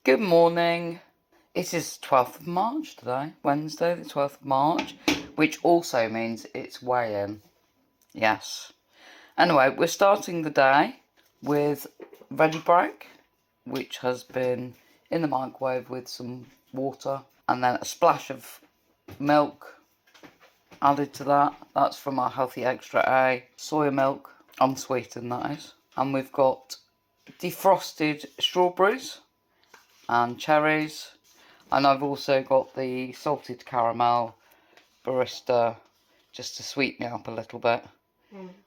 Good morning. It is 12th of March today, Wednesday the 12th of March, which also means it's weigh-in. Yes. Anyway, we're starting the day with ready break, which has been in the microwave with some water and then a splash of milk added to that. That's from our Healthy Extra A soya milk, unsweetened that is. And we've got defrosted strawberries and cherries, and I've also got the salted caramel barista just to sweeten it up a little bit.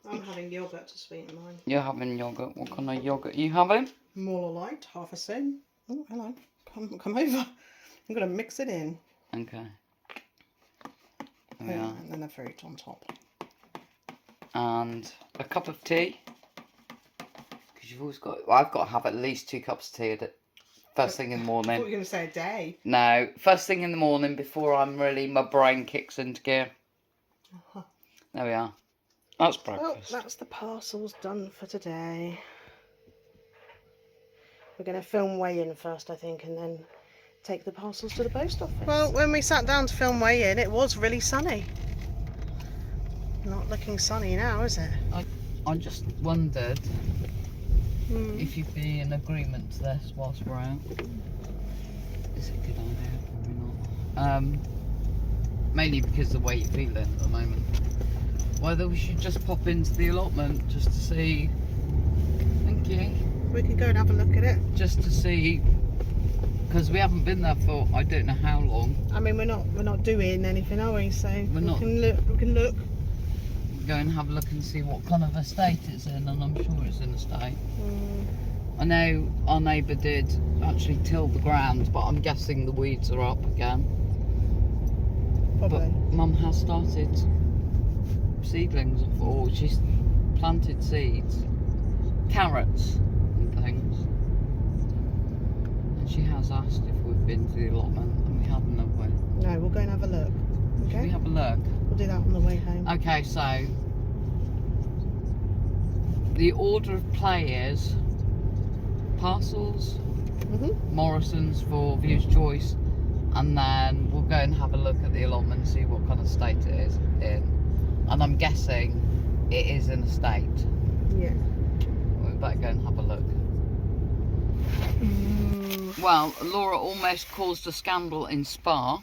I'm having yoghurt to sweeten mine. You're having yoghurt. What kind of yoghurt are you having? More light, half a spoon. Oh, hello. Come over. I'm going to mix it in. Okay. There we are. And then the fruit on top. And a cup of tea. Because you've always got... Well, I've got to have at least 2 cups of tea first thing in the morning. I thought you were going to say a day. No, first thing in the morning before my brain kicks into gear. There we are. That's breakfast. Well, that's the parcels done for today. We're going to film weigh-in first, I think, and then take the parcels to the post office. Well, when we sat down to film weigh-in, it was really sunny. Not looking sunny now, is it? I just wondered if you'd be in agreement to this whilst we're out. Is it a good idea? Probably not. Mainly because of the way you're feeling at the moment. Whether we should just pop into the allotment just to see. Thank you. We can go and have a look at it. Just to see, because we haven't been there for I don't know how long. I mean, we're not doing anything, are we? So we can look. Go and have a look and see what kind of estate it's in, and I'm sure it's an estate. I know our neighbour did actually till the ground, but I'm guessing the weeds are up again. Probably. But Mum has started seedlings, or she's planted seeds, carrots and things. And she has asked if we've been to the allotment, and we haven't, have we? No, we'll go and have a look. Okay. Should we have a look? We'll do that on the way home. Okay, so the order of play is parcels, Morrison's for view's choice, and then we'll go and have a look at the allotment and see what kind of state it is in. And I'm guessing it is an estate. Yeah. We better go and have a look. Well, Laura almost caused a scandal in Spa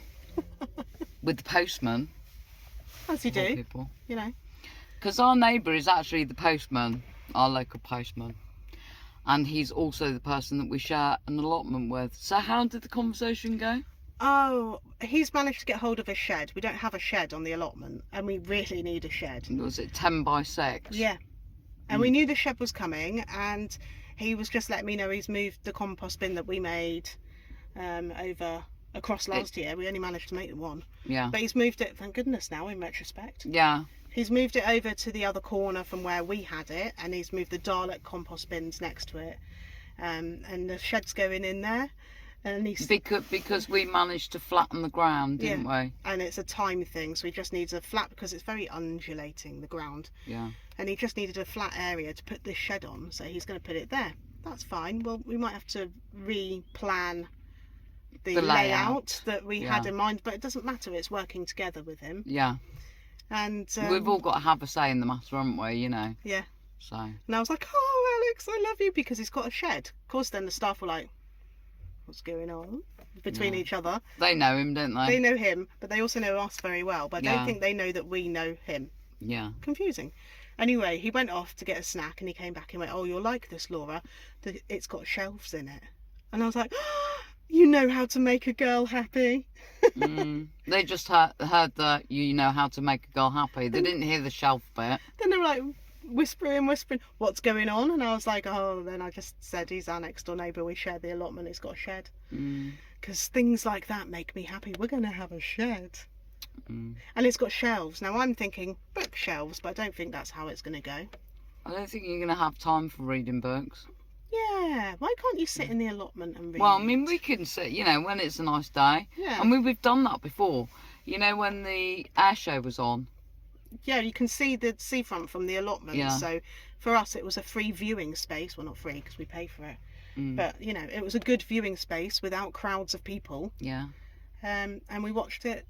with the postman. As you do, people. you know. Because our neighbour is actually the postman, our local postman. And he's also the person that we share an allotment with. So how did the conversation go? Oh, he's managed to get hold of a shed. We don't have a shed on the allotment, and we really need a shed. Was it 10 by 6? Yeah. And we knew the shed was coming, and he was just letting me know he's moved the compost bin that we made across last year. We only managed to make one. Yeah. But he's moved it, thank goodness now, in retrospect. Yeah. He's moved it over to the other corner from where we had it, and he's moved the Dalek compost bins next to it. And the shed's going in there. And he's... Because we managed to flatten the ground, didn't we? And it's a time thing, so he just needs a flat, because it's very undulating, the ground. Yeah. And he just needed a flat area to put this shed on, so he's going to put it there. That's fine. Well, we might have to re-plan the layout that we had in mind, but it doesn't matter, it's working together with him. Yeah. And we've all got to have a say in the matter, haven't we, you know? Yeah. So. And I was like, oh, Alex, I love you, because he's got a shed. Of course, then the staff were like, what's going on between each other? They know him, don't they? They know him, but they also know us very well, but I don't think they know that we know him. Yeah. Confusing. Anyway, he went off to get a snack, and he came back and went, oh, you'll like this, Laura. It's got shelves in it. And I was like, oh, you know how to make a girl happy. They just heard that you know how to make a girl happy. They didn't hear the shelf bit. Then they were like whispering, what's going on? And I was like, oh, then I just said he's our next door neighbour. We share the allotment. He's got a shed. Because things like that make me happy. We're going to have a shed. And it's got shelves. Now I'm thinking bookshelves, but I don't think that's how it's going to go. I don't think you're going to have time for reading books. Yeah, why can't you sit in the allotment and read? Well, I mean, we can sit, you know, when it's a nice day. Yeah. I mean, we've done that before. You know, when the air show was on. Yeah, you can see the seafront from the allotment. Yeah. So for us, it was a free viewing space. Well, not free because we pay for it. But, you know, it was a good viewing space without crowds of people. Yeah. And we watched it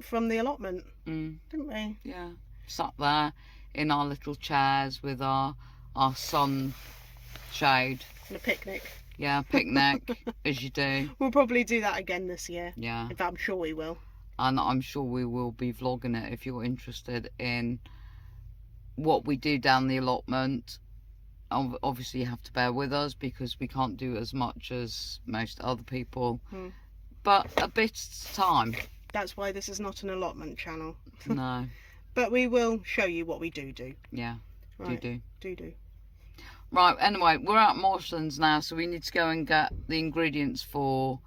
from the allotment, didn't we? Yeah. Sat there in our little chairs with our sun shade. And a picnic. Yeah, picnic, as you do. We'll probably do that again this year. Yeah. In fact, I'm sure we will. And I'm sure we will be vlogging it if you're interested in what we do down the allotment. Obviously you have to bear with us because we can't do as much as most other people, but a bit's time. That's why this is not an allotment channel. No. But we will show you what we do. Yeah. Right. Do. Right, anyway, we're at Morrison's now, so we need to go and get the ingredients for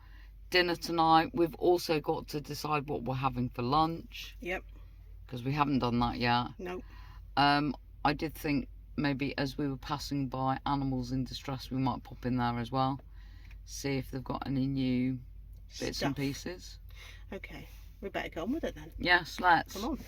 dinner tonight. We've also got to decide what we're having for lunch. Yep. Because we haven't done that yet. No. I did think maybe as we were passing by Animals in Distress, we might pop in there as well. See if they've got any new bits and pieces. Okay, we better go on with it then. Yes, let's. Come on.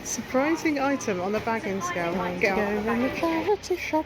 Surprising item on the bagging scale. Go in the charity shop.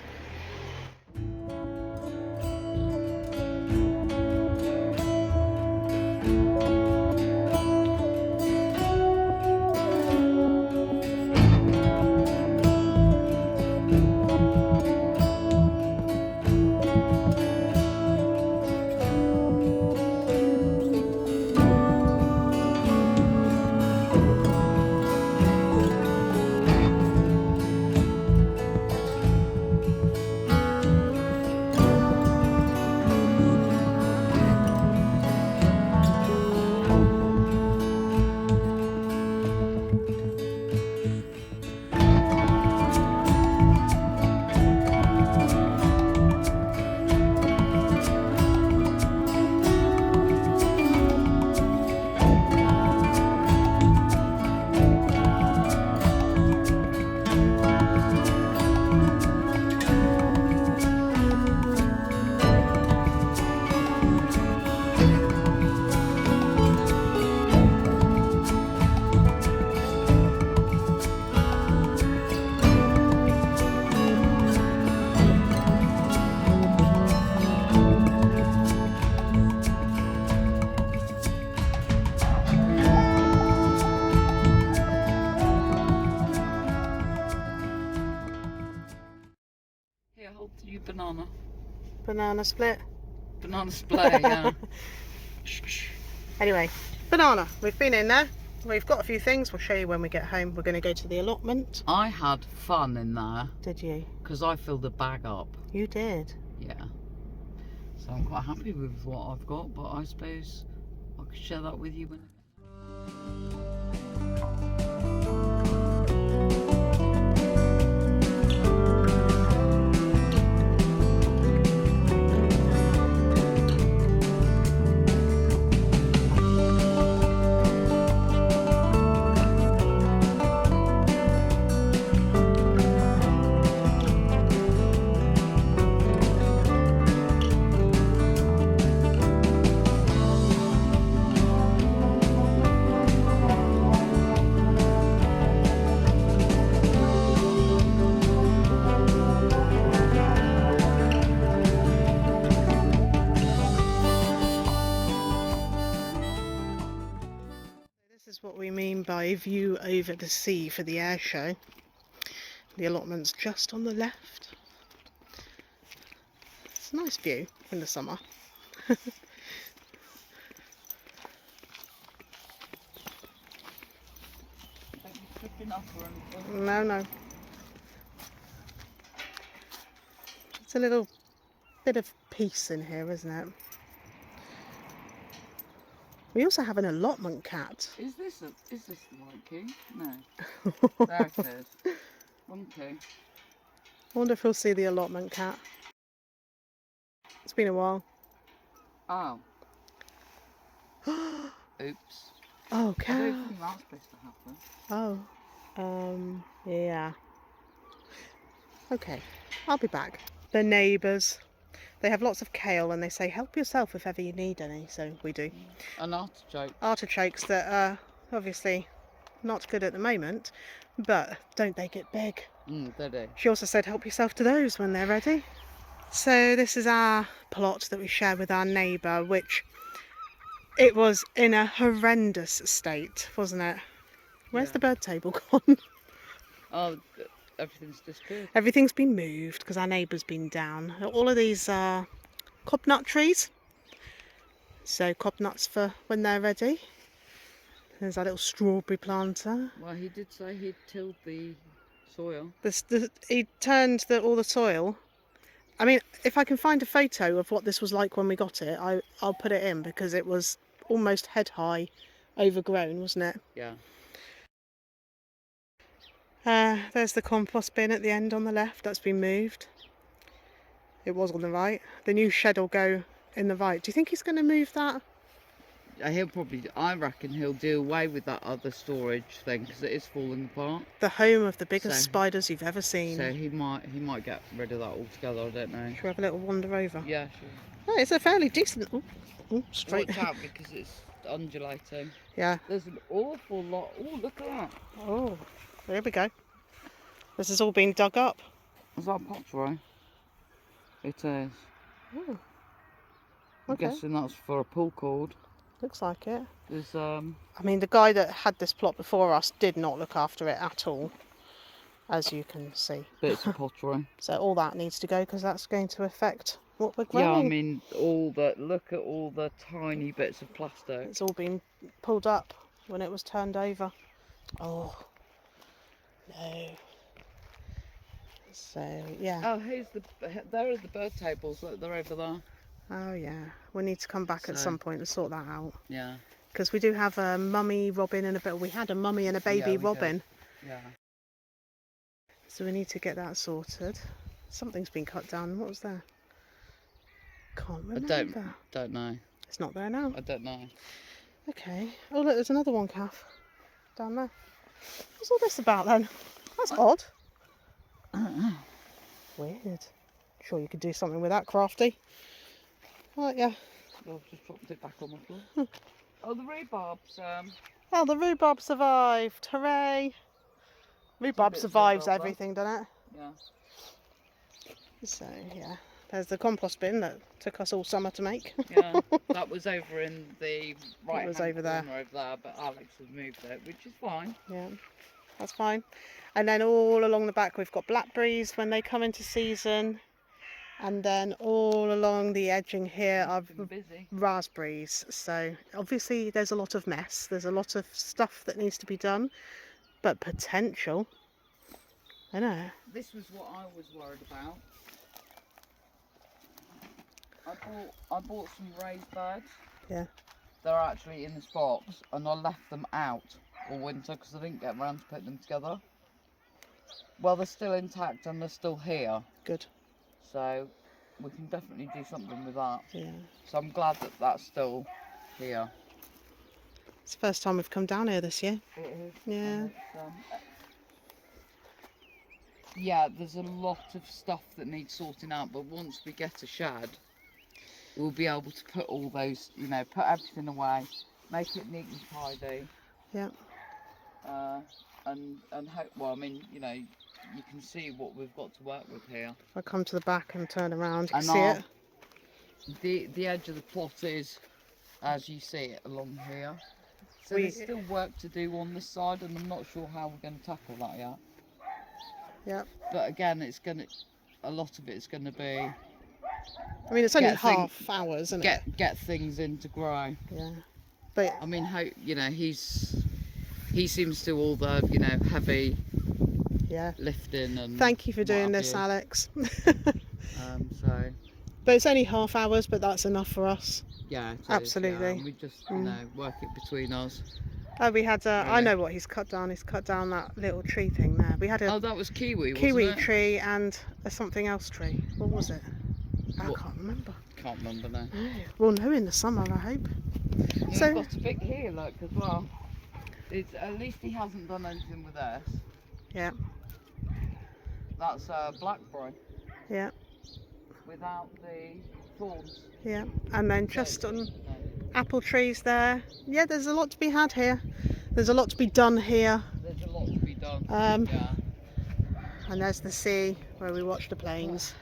Here, hold you banana. Banana split. Banana split, yeah. Anyway, banana. We've been in there. We've got a few things. We'll show you when we get home. We're going to go to the allotment. I had fun in there. Did you? Because I filled the bag up. You did. Yeah. So I'm quite happy with what I've got, but I suppose I could share that with you when. This is what we mean by view over the sea for the air show. The allotment's just on the left. It's a nice view in the summer. Don't be tripping up or anything. No, no. It's a little bit of peace in here, isn't it? We also have an allotment cat. Is this the White King? No. There it is. Okay. I wonder if we'll see the allotment cat. It's been a while. Oh. Oops. Oh, I cow. don't think that's supposed to happen. Oh. Yeah. Okay, I'll be back. The neighbours. They have lots of kale and they say help yourself if ever you need any, so we do. And artichokes. Artichokes that are obviously not good at the moment, but don't they get big? They do. She also said help yourself to those when they're ready. So this is our plot that we share with our neighbour, which it was in a horrendous state, wasn't it? Where's the bird table gone? Oh, everything's disappeared. Everything's been moved because our neighbour's been down. All of these are cob nut trees. So cob nuts for when they're ready. There's our little strawberry planter. Well, he did say he'd tilled the soil. He turned all the soil. I mean, if I can find a photo of what this was like when we got it, I'll put it in because it was almost head high, overgrown, wasn't it? Yeah. There's the compost bin at the end on the left. That's been moved. It was on the right. The new shed will go in the right. Do you think he's going to move that? I reckon he'll do away with that other storage thing because it is falling apart. The home of the biggest spiders you've ever seen. So he might get rid of that altogether. I don't know. Should we have a little wander over? Yeah, sure. Oh, it's a fairly decent. Straight. Watch out because it's undulating. Yeah. There's an awful lot. Oh, look at that. Oh, there we go. This has all been dug up. Is that pottery? It is. Oh. I'm Okay. guessing that's for a pull cord. Looks like it. There's I mean, the guy that had this plot before us did not look after it at all, as you can see. bits of pottery. So all that needs to go because that's going to affect what we're growing. Yeah, I mean, look at all the tiny bits of plastic. It's all been pulled up when it was turned over. Oh, no. So, yeah. Oh, there are the bird tables. Look, they're over there. Oh, yeah. We need to come back at some point and sort that out. Yeah. Because we do have a mummy robin and we had a mummy and a baby robin. Yeah. So we need to get that sorted. Something's been cut down. What was there? Can't remember. I don't know. It's not there now. I don't know. Okay. Oh, look, there's another one, Kath. Down there. What's all this about then? That's odd. I don't know. Weird. Sure you could do something with that, Crafty. Right, yeah. I've just dropped it back on the floor. Oh, the rhubarb's. Oh, the rhubarb survived. Hooray. Rhubarb survives everything, doesn't it? Yeah. So, yeah. There's the compost bin that took us all summer to make. Yeah, that was over in the right. It was over there. Over there, but Alex has moved it, which is fine. Yeah, that's fine. And then all along the back we've got blackberries when they come into season. And then all along the edging here are raspberries. So obviously there's a lot of mess. There's a lot of stuff that needs to be done. But potential. I know. This was what I was worried about. I bought some raised beds. Yeah. They're actually in this box, and I left them out all winter because I didn't get around to putting them together. Well, they're still intact and they're still here. Good. So we can definitely do something with that. Yeah. So I'm glad that that's still here. It's the first time we've come down here this year. It is. Yeah. Yeah, there's a lot of stuff that needs sorting out, but once we get a shed, we'll be able to put all those, put everything away, make it neat and tidy. Yeah. And hope, well, I mean, you can see what we've got to work with here. If I come to the back and turn around, you can see it. The edge of the plot is, as you see it, along here. So there's still work to do on this side, and I'm not sure how we're going to tackle that yet. Yeah. But again, a lot of it's going to be I mean, it's only Get thing- half hours, isn't it? get things in to grow. Yeah. But I mean, how, you know, he seems to do all the, you know, heavy yeah. lifting and. Thank you for what doing have this, you. Alex. So. But it's only half hours, but that's enough for us. Yeah, it is, Absolutely. yeah. And we just, you know, work it between us. Oh, we had I Really? know what he's cut down. He's cut down that little tree thing there. We had a Oh, that was kiwi, kiwi wasn't it? tree and a something else tree. What was it? I What? can't remember. Can't remember now. We'll know in the summer, I hope. And So- we've got a bit here, look, as well. It's, at least he hasn't done anything with this. Yeah. That's blackberry Yeah. without the thorns. Yeah. And then So just on no. apple trees there. Yeah, there's a lot to be had here. There's a lot to be done here. There's a lot to be done. Yeah. And there's the sea where we watch the planes.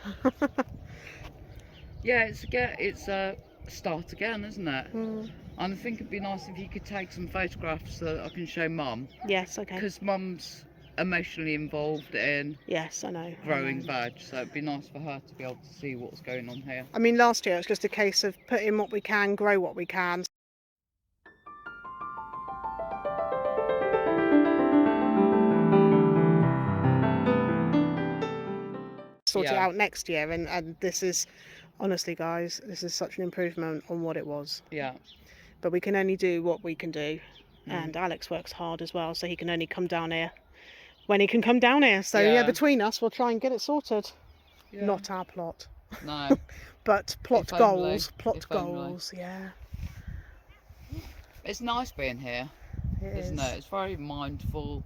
Yeah, it's a start again, isn't it? Mm. And I think it'd be nice if you could take some photographs so that I can show Mum, Yes, okay. because Mum's emotionally involved in Yes, I know. growing veg, so it'd be nice for her to be able to see what's going on here. I mean, last year it's just a case of put in what we can, grow what we can. Sort it Yeah. out next year, and this is, honestly guys, this is such an improvement on what it was. Yeah. But we can only do what we can do, and Alex works hard as well, so he can only come down here when he can come down here. So yeah, Yeah. between us we'll try and get it sorted. Yeah. Not our plot, No. but plot If only, goals. Plot if only. goals, yeah. It's nice being here, It isn't is. it? It's very mindful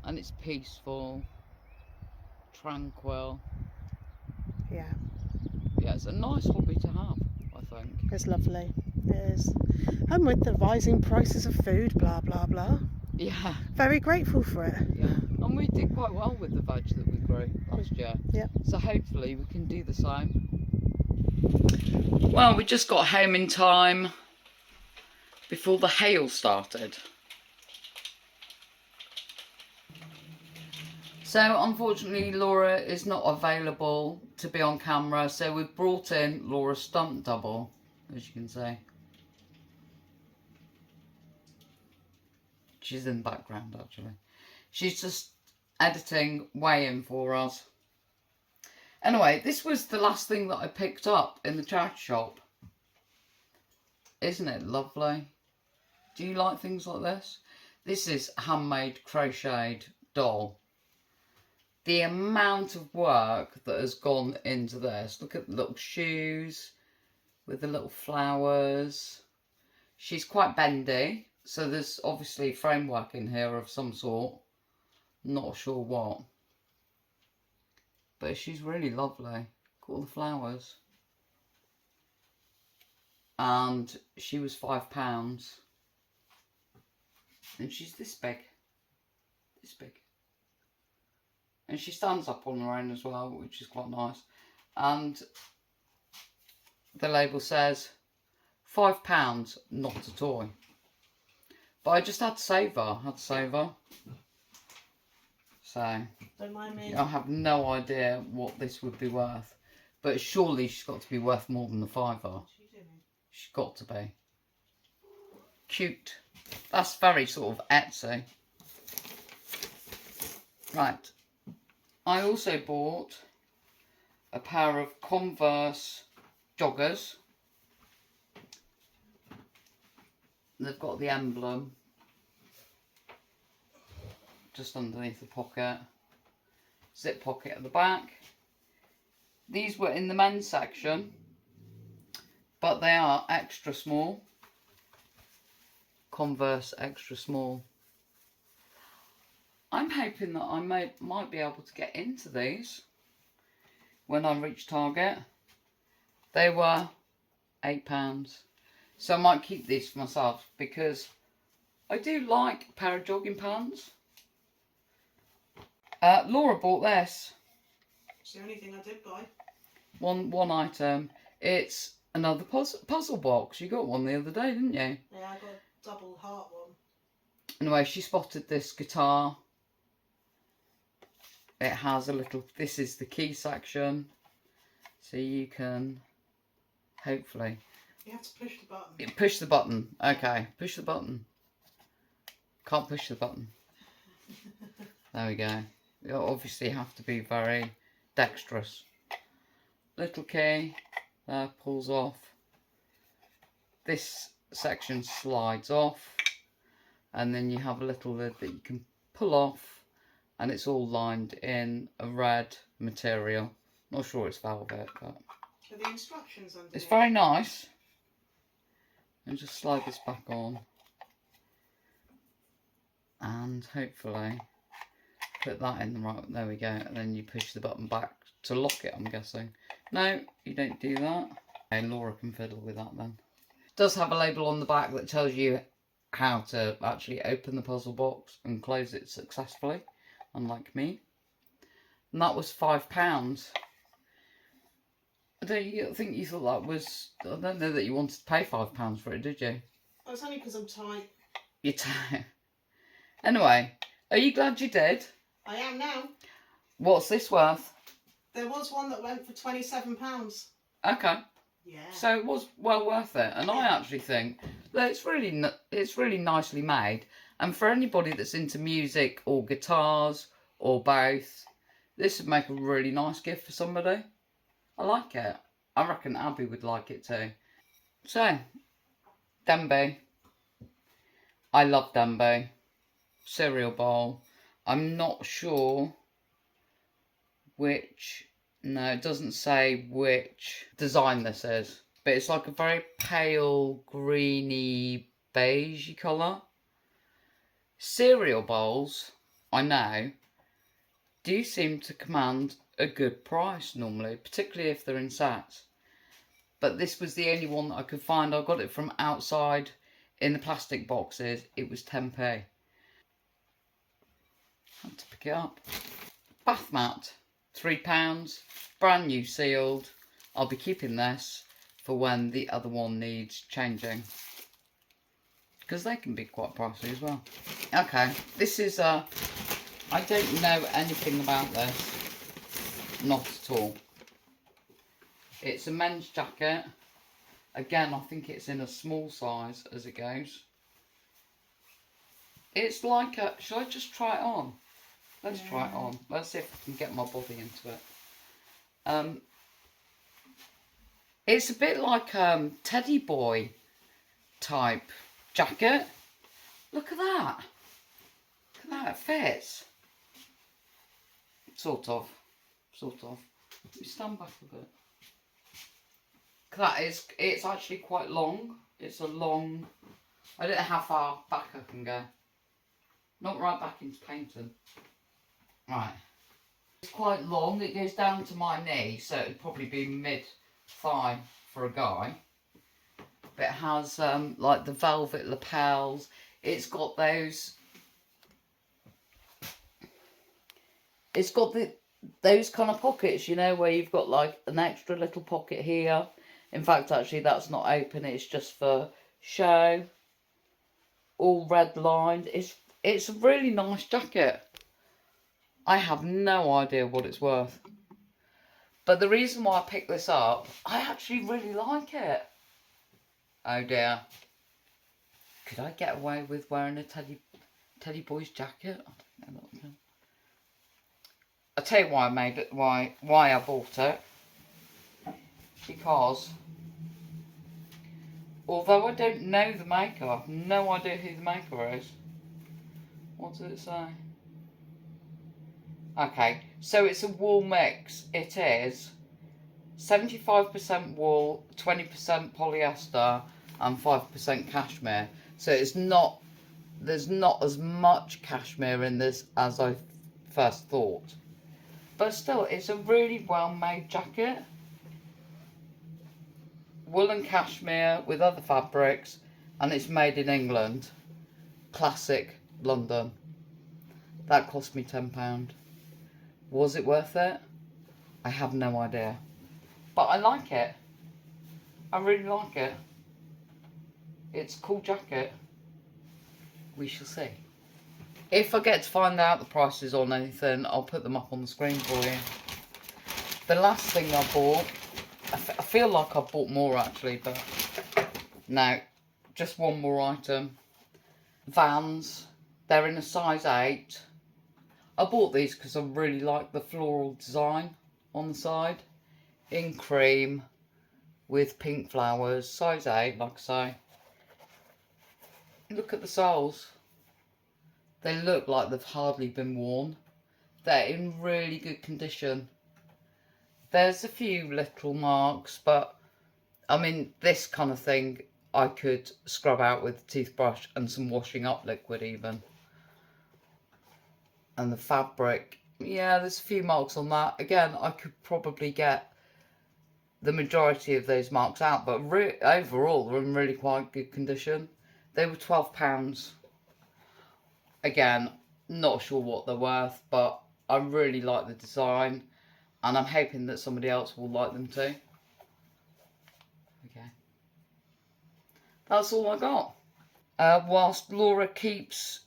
and it's peaceful, tranquil. Yeah, Yeah, it's a nice hobby to have, I think. it's lovely. It is. And with the rising prices of food, blah blah blah. Yeah, Very grateful for it. yeah. And we did quite well with the veg that we grew last year. Yeah. So hopefully we can do the same. Well, we just got home in time before the hail started. So unfortunately Laura is not available to be on camera, so we've brought in Laura's stunt double, as you can see. She's in the background actually. She's just editing weigh-in for us. Anyway, this was the last thing that I picked up in the charity shop. Isn't it lovely? Do you like things like this? This is a handmade crocheted doll. The amount of work that has gone into this. Look at the little shoes with the little flowers. She's quite bendy, so there's obviously framework in here of some sort. Not sure what. But she's really lovely. Look at all the flowers. And she was £5. And she's this big. This big. And she stands up on her own as well, which is quite nice. And the label says £5, not a toy. But I just had to save her. So Don't mind me. I have no idea what this would be worth. But surely she's got to be worth more than the £5. She's got to be. Cute. That's very sort of Etsy. Right. I also bought a pair of Converse joggers. They've got the emblem just underneath the pocket. Zip pocket at the back. These were in the men's section, but they are extra small. Converse extra small. I'm hoping that I might be able to get into these when I reach Target. They were £8. So I might keep these for myself because I do like a pair of jogging pants. Laura bought this. It's the only thing I did buy. One item. It's another puzzle box. You got one the other day, didn't you? Yeah, I got a double heart one. Anyway, she spotted this guitar. It has a little, this is the key section. So you can, hopefully. You have to push the button. Push the button. Okay, push the button. Can't push the button. There we go. You obviously have to be very dexterous. Little key, there, pulls off. This section slides off, and then you have a little lid that you can pull off, and it's all lined in a red material. Not sure it's velvet, but Are the instructions underneath? it's very nice. And just slide this back on, and hopefully put that in the right. There we go. And then you push the button back to lock it, I'm guessing. No, you don't do that. Okay, Laura can fiddle with that then. It does have a label on the back that tells you how to actually open the puzzle box and close it successfully, unlike me. And that was £5. I don't think you thought that was... I don't know that you wanted to pay £5 for it, did you? Oh, it's only because I'm tight. You're tight. Anyway, are you glad you did? I am now. What's this worth? There was one that went for £27. Okay. Yeah. So it was well worth it, and I actually think that it's really nicely made. And for anybody that's into music or guitars or both, this would make a really nice gift for somebody. I like it. I reckon Abby would like it too. So, Denby. I love Denby. Cereal bowl. I'm not sure which... No, it doesn't say which design this is. But it's like a very pale, greeny, beigey colour. Cereal bowls, I know, do seem to command a good price normally, particularly if they're in sets. But this was the only one that I could find. I got it from outside in the plastic boxes. It was 10p. Had to pick it up. Bath mat, £3. Brand new sealed. I'll be keeping this for when the other one needs changing, because they can be quite pricey as well. Okay, this is I don't know anything about this. Not at all. It's a men's jacket. Again, I think it's in a small size as it goes. It's like a... Shall I just try it on? Let's try it on. Let's see if I can get my body into it. It's a bit like teddy boy type jacket. Look at that. Look at that, it fits. Sort of. Let me stand back a bit. That is, it's actually quite long. It's a long... I don't know how far back I can go. Not right back into painting. Right. It's quite long. It goes down to my knee, so it'd probably be mid-thigh for a guy. But it has like the velvet lapels. It's got those... It's got those kind of pockets, you know, where you've got like an extra little pocket here. In fact, actually, that's not open. It's just for show. All red lined. It's a really nice jacket. I have no idea what it's worth. But the reason why I picked this up, I actually really like it. Oh dear. Could I get away with wearing a teddy boy's jacket? I don't know what I can. I'll tell you why I made it, why I bought it. Because although I don't know the maker, I have no idea who the maker is. What does it say? Okay, so it's a wool mix. It is 75% wool, 20% polyester and 5% cashmere. So it's not, there's not as much cashmere in this as I first thought. But still, it's a really well made jacket. Wool and cashmere with other fabrics, and it's made in England. Classic London. That cost me £10. Was it worth it? I have no idea. But I like it. I really like it. It's a cool jacket. We shall see. If I get to find out the prices on anything, I'll put them up on the screen for you. The last thing I bought I feel like I bought more actually, but no, just one more item. Vans, they're in a size 8. I bought these because I really like the floral design on the side. In cream with pink flowers, size 8, like I say. Look at the soles. They look like they've hardly been worn. They're in really good condition. There's a few little marks, but I mean, this kind of thing I could scrub out with a toothbrush and some washing up liquid even. And the fabric, yeah, there's a few marks on that. Again, I could probably get the majority of those marks out, but overall they're in really quite good condition. They were £12. Again, not sure what they're worth, but I really like the design, and I'm hoping that somebody else will like them too. Okay, that's all I got. Whilst Laura keeps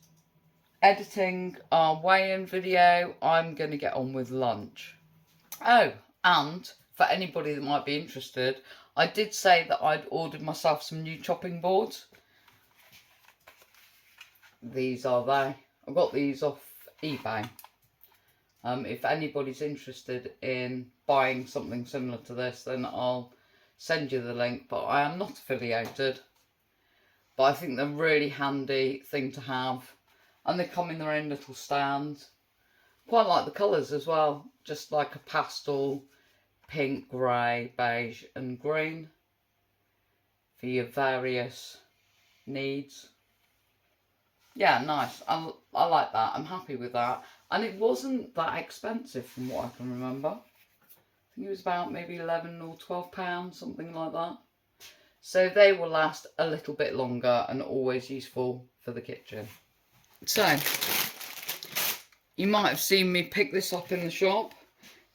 editing our weigh-in video, I'm going to get on with lunch. Oh, and for anybody that might be interested, I did say that I'd ordered myself some new chopping boards. These are they. I got these off eBay. If anybody's interested in buying something similar to this, then I'll send you the link, but I am not affiliated. But I think they're a really handy thing to have, and they come in their own little stand. Quite like the colours as well, just like a pastel, pink, grey, beige and green for your various needs. Yeah, nice. I like that. I'm happy with that. And it wasn't that expensive from what I can remember. I think it was about maybe £11 or £12, something like that. So they will last a little bit longer and always useful for the kitchen. So, you might have seen me pick this up in the shop.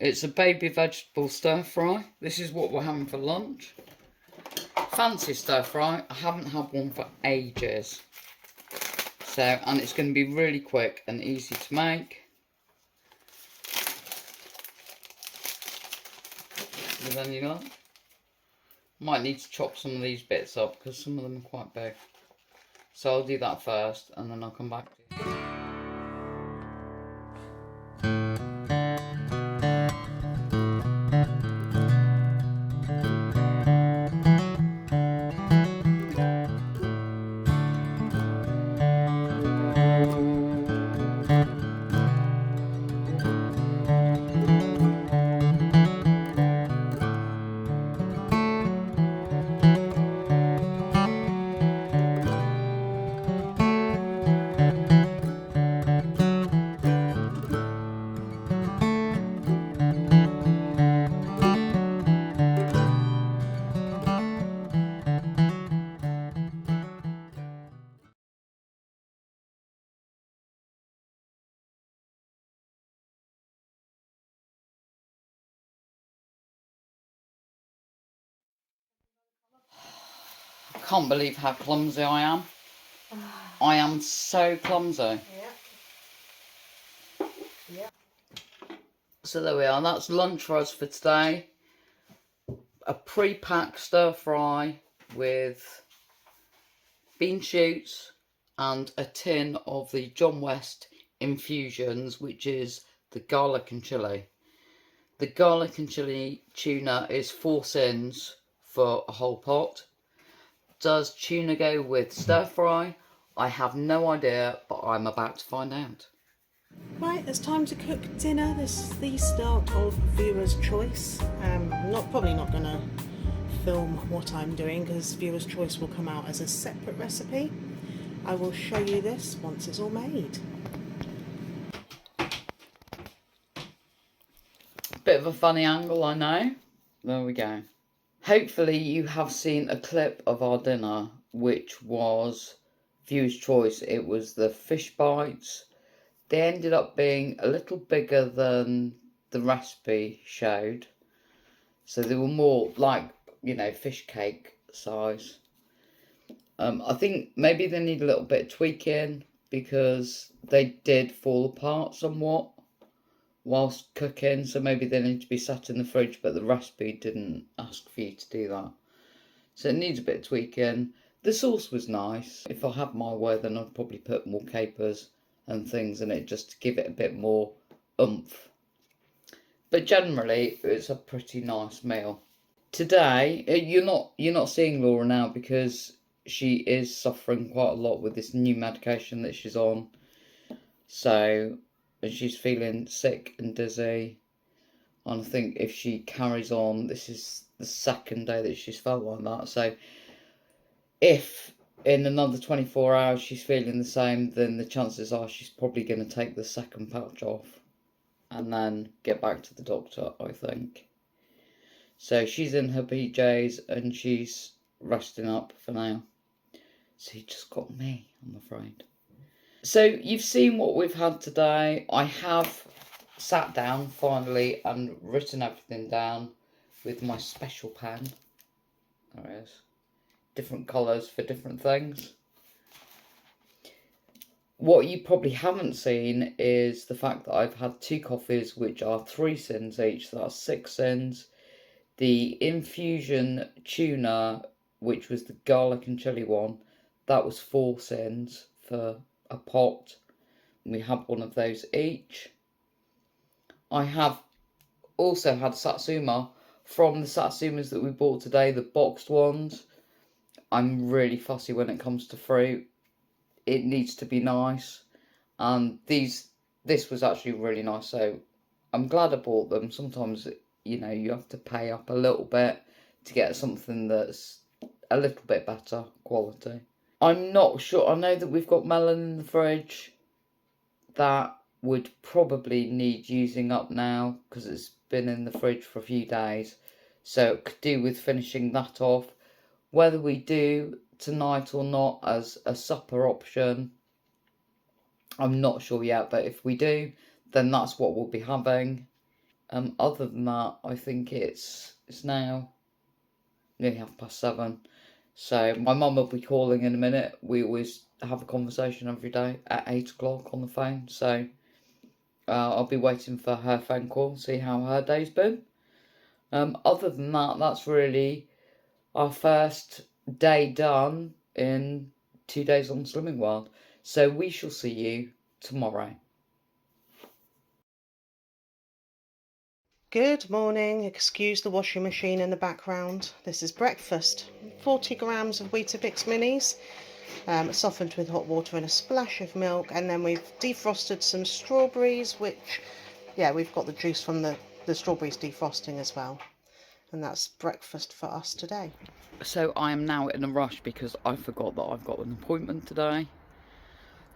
It's a baby vegetable stir fry. This is what we're having for lunch. Fancy stir fry. I haven't had one for ages. So, and it's going to be really quick and easy to make. With any luck. Might need to chop some of these bits up because some of them are quite big. So I'll do that first and then I'll come back to you. I can't believe how clumsy I am. I am so clumsy. Yeah. So there we are. That's lunch for us for today. A pre-packed stir fry with bean shoots and a tin of the John West infusions, which is the garlic and chilli. The garlic and chilli tuna is 4 sins for a whole pot. Does tuna go with stir fry? I have no idea, but I'm about to find out. Right, it's time to cook dinner. This is the start of viewer's choice. Probably not going to film what I'm doing because viewer's choice will come out as a separate recipe. I will show you this once it's all made. Bit of a funny angle, I know. There we go. Hopefully you have seen a clip of our dinner, which was viewer's choice. It was the fish bites. They ended up being a little bigger than the recipe showed. So they were more like, you know, fish cake size. I think maybe they need a little bit of tweaking because they did fall apart somewhat. whilst cooking, so maybe they need to be sat in the fridge, but the recipe didn't ask for you to do that. So it needs a bit of tweaking. The sauce was nice. If I had my way, then I'd probably put more capers and things in it just to give it a bit more oomph. But generally, it's a pretty nice meal. Today, you're not seeing Laura now because she is suffering quite a lot with this new medication that she's on. So, and she's feeling sick and dizzy. And I think if she carries on, this is the second day that she's felt like that. So, if in another 24 hours she's feeling the same, then the chances are she's probably going to take the second patch off and then get back to the doctor, I think. So she's in her PJs and she's resting up for now. So you just got me, I'm afraid. So you've seen what we've had today. I have sat down finally and written everything down with my special pen. There it is. Different colours for different things. What you probably haven't seen is the fact that I've had 2 coffees, which are 3 sins each, so that's 6 sins. The infusion tuna, which was the garlic and chilli one, that was 4 sins for a pot. We had one of those each. I have also had satsuma from the satsumas that we bought today, the boxed ones. I'm really fussy when it comes to fruit. It needs to be nice. And this was actually really nice, so I'm glad I bought them. Sometimes, you know, you have to pay up a little bit to get something that's a little bit better quality. I'm not sure. I know that we've got melon in the fridge that would probably need using up now because it's been in the fridge for a few days. So it could do with finishing that off. Whether we do tonight or not as a supper option, I'm not sure yet, but if we do, then that's what we'll be having. Other than that, I think it's now nearly 7:30. So my mum will be calling in a minute. We always have a conversation every day at 8 o'clock on the phone. So I'll be waiting for her phone call, see how her day's been. Other than that, that's really our first day done in 2 days on Slimming World. So we shall see you tomorrow. Good morning. Excuse the washing machine in the background. This is breakfast. 40 grams of Weetabix minis, softened with hot water and a splash of milk. And then we've defrosted some strawberries, which, yeah, we've got the juice from the strawberries defrosting as well. And that's breakfast for us today. So I am now in a rush because I forgot that I've got an appointment today.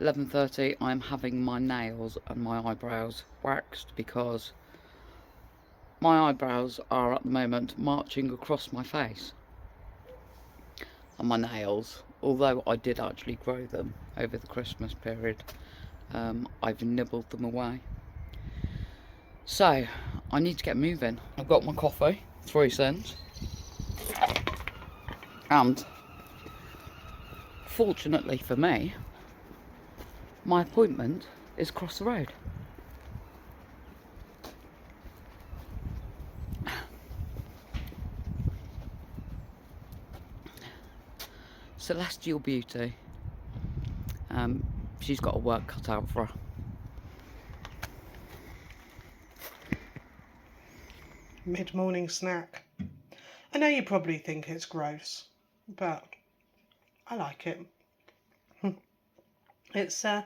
11:30, I'm having my nails and my eyebrows waxed because my eyebrows are at the moment marching across my face. And my nails, although I did actually grow them over the Christmas period, I've nibbled them away. So I need to get moving. I've got my coffee, 3 cents. And fortunately for me, my appointment is across the road. Celestial Beauty. She's got her work cut out for her. Mid-morning snack. I know you probably think it's gross, but I like it. It's a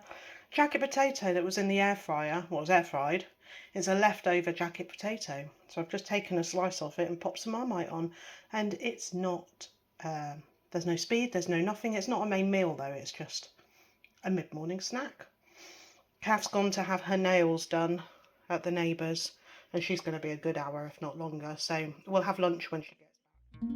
jacket potato that was in the air fryer, well, it was air fried. It's a leftover jacket potato. So I've just taken a slice of it and popped some Marmite on. And it's not, there's no speed, there's no nothing. It's not a main meal though, it's just a mid-morning snack. Kath's gone to have her nails done at the neighbours, and she's going to be a good hour, if not longer. So we'll have lunch when she gets back.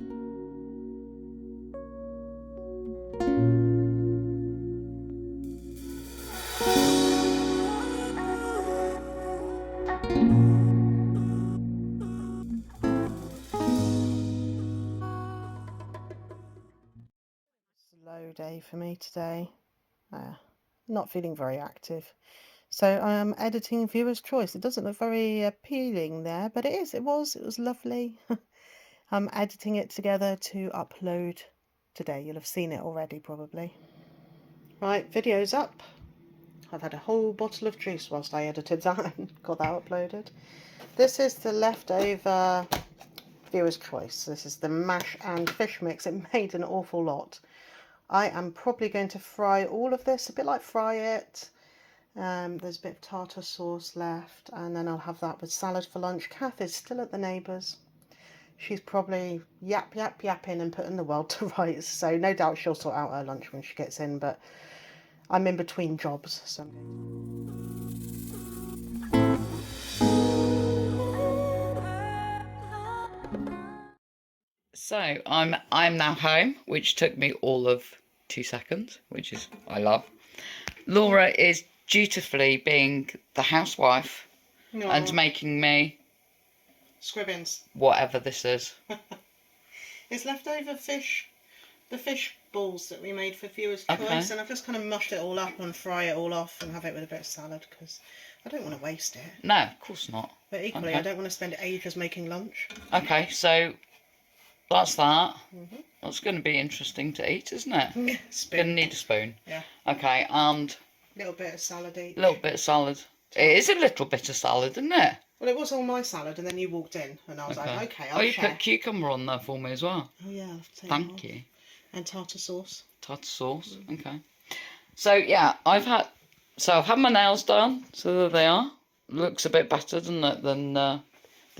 Slow day for me today. Not feeling very active. So I'm editing viewer's choice. It doesn't look very appealing there, but it is. It was lovely. I'm editing it together to upload today. You'll have seen it already, probably. Right, video's up. I've had a whole bottle of juice whilst I edited that and got that uploaded. This is the leftover viewer's choice. This is the mash and fish mix. It made an awful lot. I am probably going to fry all of this, a bit like fry it. There's a bit of tartar sauce left, and then I'll have that with salad for lunch. Kath is still at the neighbours. She's probably yapping and putting the world to rights, so no doubt she'll sort out her lunch when she gets in, but I'm in between jobs, so I'm So I'm now home, which took me all of 2 seconds, which is I love. Laura is dutifully being the housewife and making me scribbins. whatever this is. It's leftover fish, the fish balls that we made for viewers' choice, and I've just kind of mushed it all up and fry it all off and have it with a bit of salad because I don't want to waste it. No, of course not. But equally, I don't want to spend ages making lunch. Okay, so that's that. That's going to be interesting to eat, isn't it? Going to need a spoon. Yeah. Okay, and a little bit of salad each. A little bit of salad. It is a little bit of salad, isn't it? Well, it was all my salad, and then you walked in, and I was like, okay, I'll you share. put cucumber on there for me as well. Oh yeah, I'll have to take Thank you. And tartar sauce. Tartar sauce. Okay. So yeah, I've had my nails done, so there they are. Looks a bit better, doesn't it, than the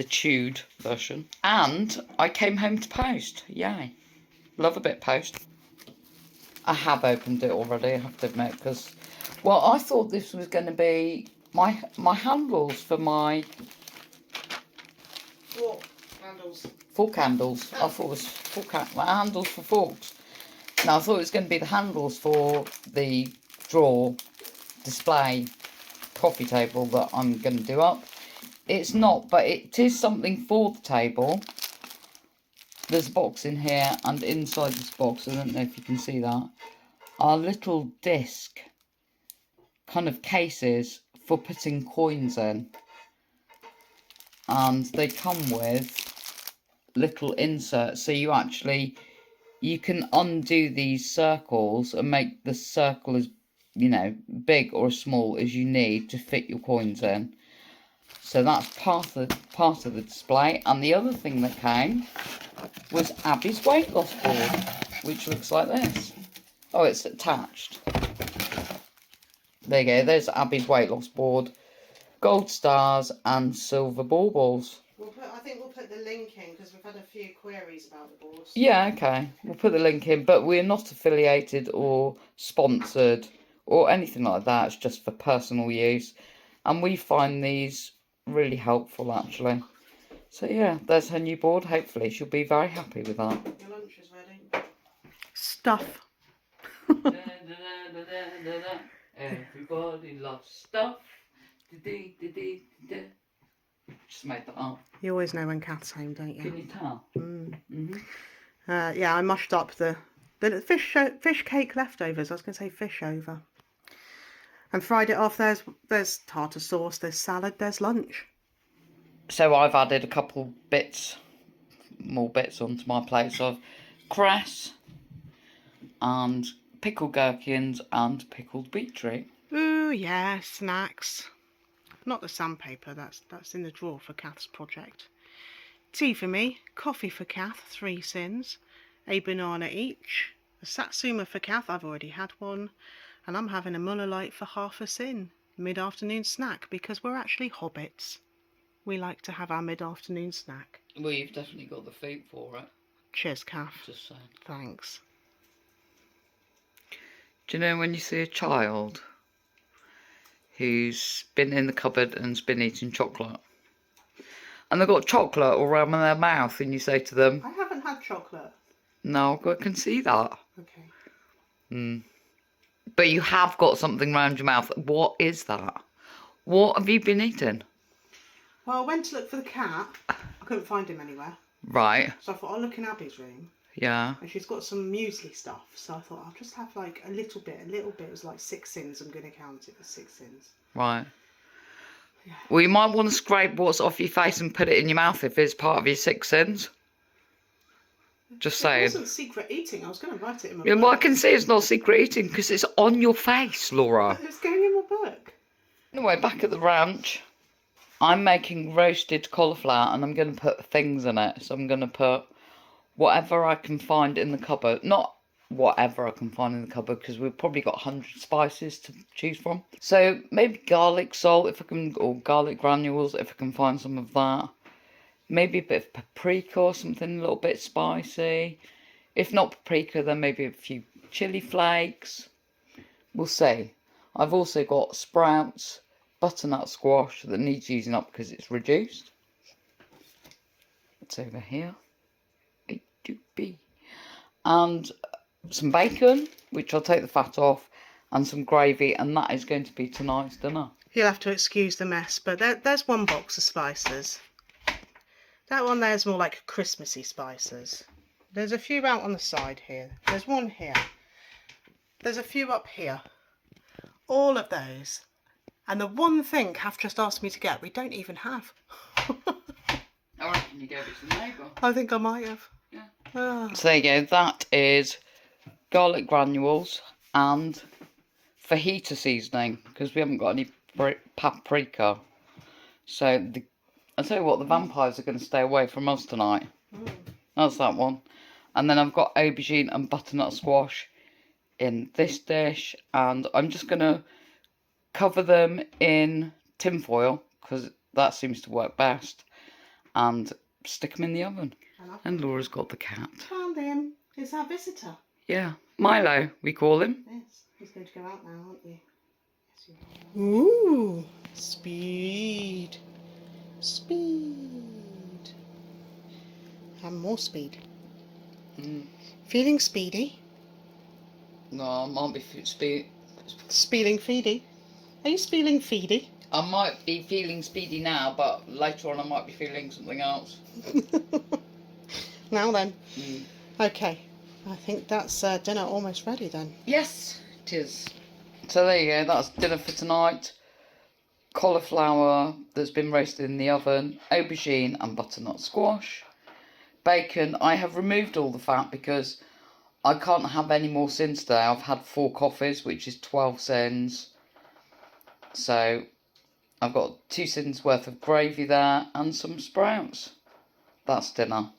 chewed version. And I came home to post. Yay. Love a bit post. I have opened it already, I have to admit, because, well, I thought this was going to be my handles for my... What handles? Fork handles. I thought it was handles for forks. Now, I thought it was going to be the handles for the drawer display coffee table that I'm going to do up. It's not, but it is something for the table. There's a box in here, and inside this box, I don't know if you can see that, are little disc kind of cases for putting coins in. And they come with little inserts, so you can undo these circles and make the circle as, big or small as you need to fit your coins in. So that's part of the display. And the other thing that came was Abby's weight loss board, which looks like this. Oh, it's attached. There you go, there's Abby's weight loss board. Gold stars and silver baubles. I think we'll put the link in because we've had a few queries about the boards. Yeah, okay. We'll put the link in, but we're not affiliated or sponsored or anything like that. It's just for personal use. And we find these really helpful, actually. So, yeah, there's her new board. Hopefully, she'll be very happy with that. Your lunch is ready. Stuff. Everybody loves stuff. Just made that up. You always know when Kath's home, don't you? Can you tell? Yeah, I mushed up the fish cake leftovers. I was going to say fish over. And fried it off. There's tartar sauce, there's salad, there's lunch. So I've added a couple more bits onto my plate. So I've cress and pickled gherkins and pickled beetroot. Ooh, yeah, snacks. Not the sandpaper, that's in the drawer for Kath's project. Tea for me, coffee for Kath, 3 sins, a banana each, a satsuma for Kath, I've already had one, and I'm having a Muller Light for half a sin, mid-afternoon snack, because we're actually hobbits. We like to have our mid-afternoon snack. Well, you've definitely got the food for it. Cheers, Kath. Just saying. Thanks. Do you know when you see a child who's been in the cupboard and's been eating chocolate, and they've got chocolate all around their mouth, and you say to them, I haven't had chocolate. No, I can see that. Okay. But you have got something around your mouth. What is that? What have you been eating? Well, I went to look for the cat. I couldn't find him anywhere. Right. So I thought I'll look in Abby's room. Yeah. And she's got some muesli stuff, so I thought I'll just have like a little bit. It was like 6 sins. I'm going to count it as 6 sins. Right. Yeah. Well, you might want to scrape what's off your face and put it in your mouth if it's part of your 6 sins. Just saying. It wasn't secret eating. I was going to write it in my book. book. Well, I can see it's not secret eating because it's on your face, Laura. But it's going in my book. Anyway, back at the ranch, I'm making roasted cauliflower and I'm going to put things in it. So I'm going to put whatever I can find in the cupboard. Not whatever I can find in the cupboard because we've probably got 100 spices to choose from. So maybe garlic salt if I can, or garlic granules if I can find some of that. Maybe a bit of paprika or something a little bit spicy. If not paprika, then maybe a few chili flakes. We'll see. I've also got sprouts, butternut squash that needs using up because it's reduced. It's over here. A2B. And some bacon, which I'll take the fat off, and some gravy, and that is going to be tonight's dinner. You'll have to excuse the mess, but there's one box of spices. That one there's more like Christmassy spices. There's a few out on the side here. There's one here. There's a few up here. All of those. And the one thing Kath just asked me to get, we don't even have. I reckon you gave it to the neighbour. I think I might have. Yeah. Ah. So there you go. That is garlic granules and fajita seasoning because we haven't got any paprika. So I'll tell you what, the vampires are going to stay away from us tonight. That's that one. And then I've got aubergine and butternut squash in this dish. And I'm just going to cover them in tin foil because that seems to work best. And stick them in the oven. And Laura's got the cat. Found him. He's our visitor. Yeah. Milo, we call him. Yes. He's going to go out now, aren't you? Yes, you are. Ooh. Speed. Speed. And more speed. Feeling speedy? No, I might be Speeling feedy? Are you speeling feedy? I might be feeling speedy now, but later on I might be feeling something else. Now then. Okay. I think that's dinner almost ready then. Yes, it is. So there you go, that's dinner for tonight. Cauliflower that's been roasted in the oven, aubergine and butternut squash. Bacon, I have removed all the fat because I can't have any more sins today. I've had 4 coffees, which is 12 sins. So I've got 2 sins worth of gravy there and some sprouts. That's dinner.